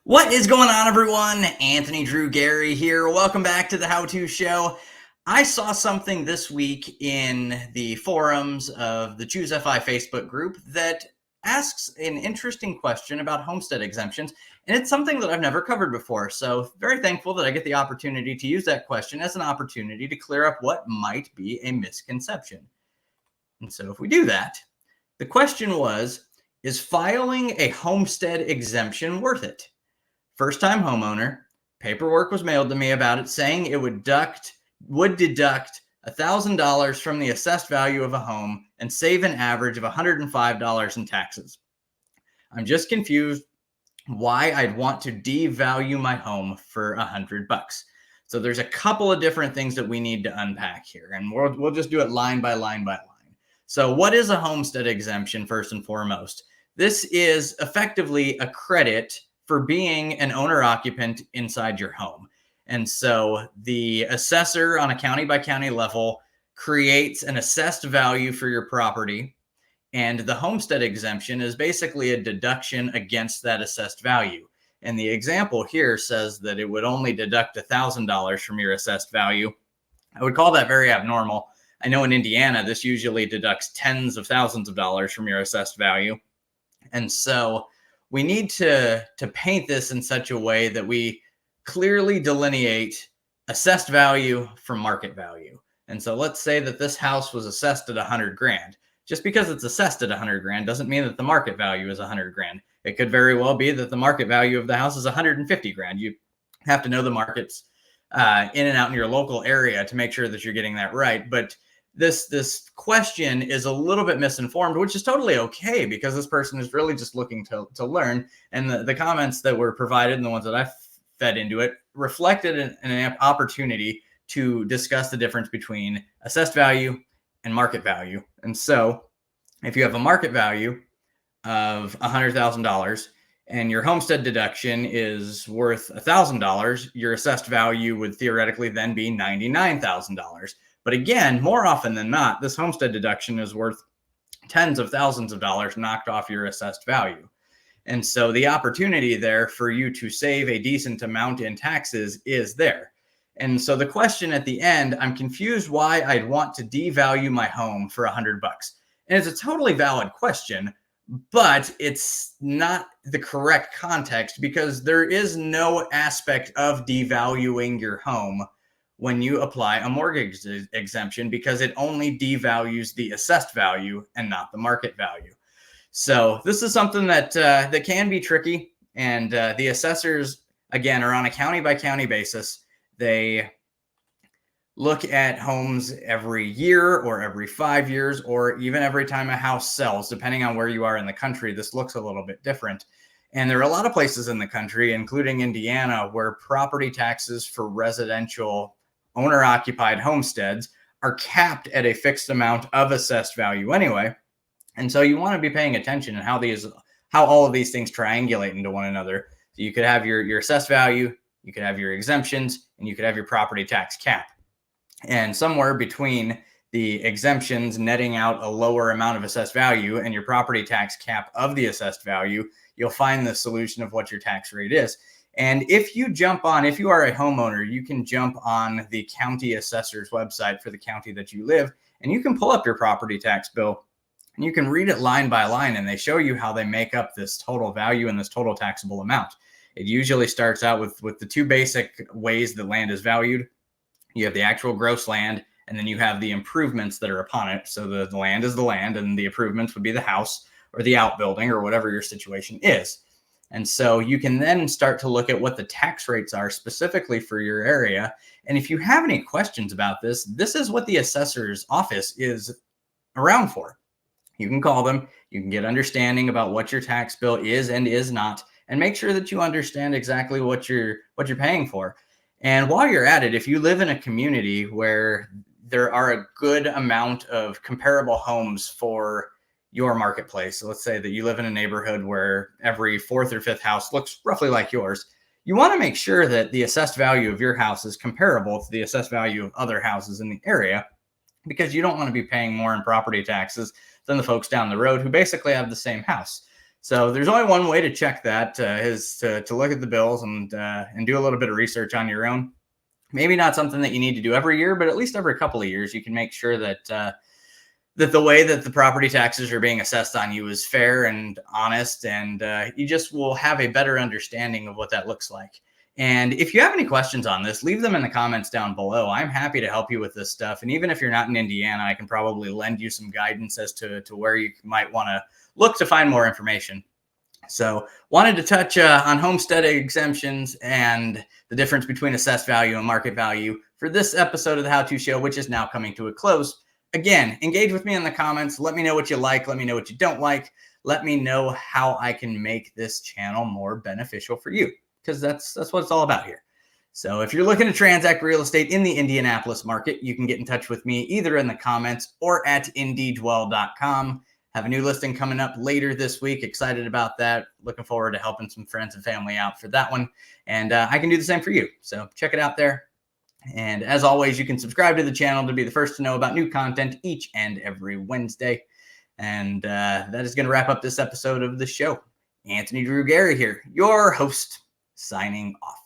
What is going on, everyone? Anthony Drew Gary here. Welcome back to the How To Show. I saw something this week in the forums of the Choose FI Facebook group that asks an interesting question about homestead exemptions, and it's something that I've never covered before. So very thankful that I get the opportunity to use that question as an opportunity to clear up what might be a misconception. And so if we do that, the question was, is filing a homestead exemption worth it? First-time homeowner, paperwork was mailed to me about it saying it would deduct $1,000 from the assessed value of a home and save an average of $105 in taxes. I'm just confused why I'd want to devalue my home for $100. So there's a couple of different things that we need to unpack here, and we'll just do it line by line by line. So what is a homestead exemption first and foremost? This is effectively a credit for being an owner occupant inside your home. And so the assessor on a county by county level creates an assessed value for your property. And the homestead exemption is basically a deduction against that assessed value. And the example here says that it would only deduct $1,000 from your assessed value. I would call that very abnormal. I know in Indiana, this usually deducts tens of thousands of dollars from your assessed value. And so we need to paint this in such a way that we clearly delineate assessed value from market value. And so let's say that this house was assessed at 100 grand. Just because it's assessed at 100 grand doesn't mean that the market value is 100 grand. It could very well be that the market value of the house is 150 grand. You have to know the markets in and out in your local area to make sure that you're getting that right. But this question is a little bit misinformed, which is totally okay because this person is really just looking to learn. And the comments that were provided and the ones that I fed into it reflected an opportunity to discuss the difference between assessed value and market value. And so if you have a market value of $100,000 and your homestead deduction is worth $1,000, your assessed value would theoretically then be $99,000. But again, more often than not, this homestead deduction is worth tens of thousands of dollars knocked off your assessed value. And so the opportunity there for you to save a decent amount in taxes is there. And so the question at the end, I'm confused why I'd want to devalue my home for $100. And it's a totally valid question, but it's not the correct context because there is no aspect of devaluing your home when you apply a mortgage exemption because it only devalues the assessed value and not the market value. So this is something that can be tricky, and the assessors, again, are on a county by county basis. They look at homes every year or every 5 years or even every time a house sells, depending on where you are in the country. This looks a little bit different. And there are a lot of places in the country, including Indiana, where property taxes for residential owner-occupied homesteads are capped at a fixed amount of assessed value anyway. And so you want to be paying attention to how all of these things triangulate into one another. So you could have your assessed value, you could have your exemptions, and you could have your property tax cap. And somewhere between the exemptions netting out a lower amount of assessed value and your property tax cap of the assessed value, you'll find the solution of what your tax rate is. And if you are a homeowner, you can jump on the county assessor's website for the county that you live, and you can pull up your property tax bill and you can read it line by line, and they show you how they make up this total value and this total taxable amount. It usually starts out with the two basic ways that land is valued. You have the actual gross land, and then you have the improvements that are upon it. So the land is the land, and the improvements would be the house or the outbuilding or whatever your situation is. And so you can then start to look at what the tax rates are specifically for your area. And if you have any questions about this, this is what the assessor's office is around for. You can call them, you can get understanding about what your tax bill is and is not, and make sure that you understand exactly what you're paying for. And while you're at it, if you live in a community where there are a good amount of comparable homes for your marketplace, so let's say that you live in a neighborhood where every fourth or fifth house looks roughly like yours, you want to make sure that the assessed value of your house is comparable to the assessed value of other houses in the area, because you don't want to be paying more in property taxes than the folks down the road who basically have the same house. So there's only one way to check that is to look at the bills and do a little bit of research on your own. Maybe not something that you need to do every year, but at least every couple of years, you can make sure that that the way that the property taxes are being assessed on you is fair and honest, and you just will have a better understanding of what that looks like. And if you have any questions on this, leave them in the comments down below. I'm happy to help you with this stuff. And even if you're not in Indiana, I can probably lend you some guidance as to where you might want to look to find more information. So wanted to touch on homestead exemptions and the difference between assessed value and market value for this episode of the How To Show, which is now coming to a close. Again, engage with me in the comments. Let me know what you like. Let me know what you don't like. Let me know how I can make this channel more beneficial for you, because that's what it's all about here. So if you're looking to transact real estate in the Indianapolis market, you can get in touch with me either in the comments or at indiedwell.com. Have a new listing coming up later this week. Excited about that. Looking forward to helping some friends and family out for that one. And I can do the same for you. So check it out there. And as always, you can subscribe to the channel to be the first to know about new content each and every Wednesday. And that is going to wrap up this episode of the show. Anthony Drew Gary here, your host, signing off.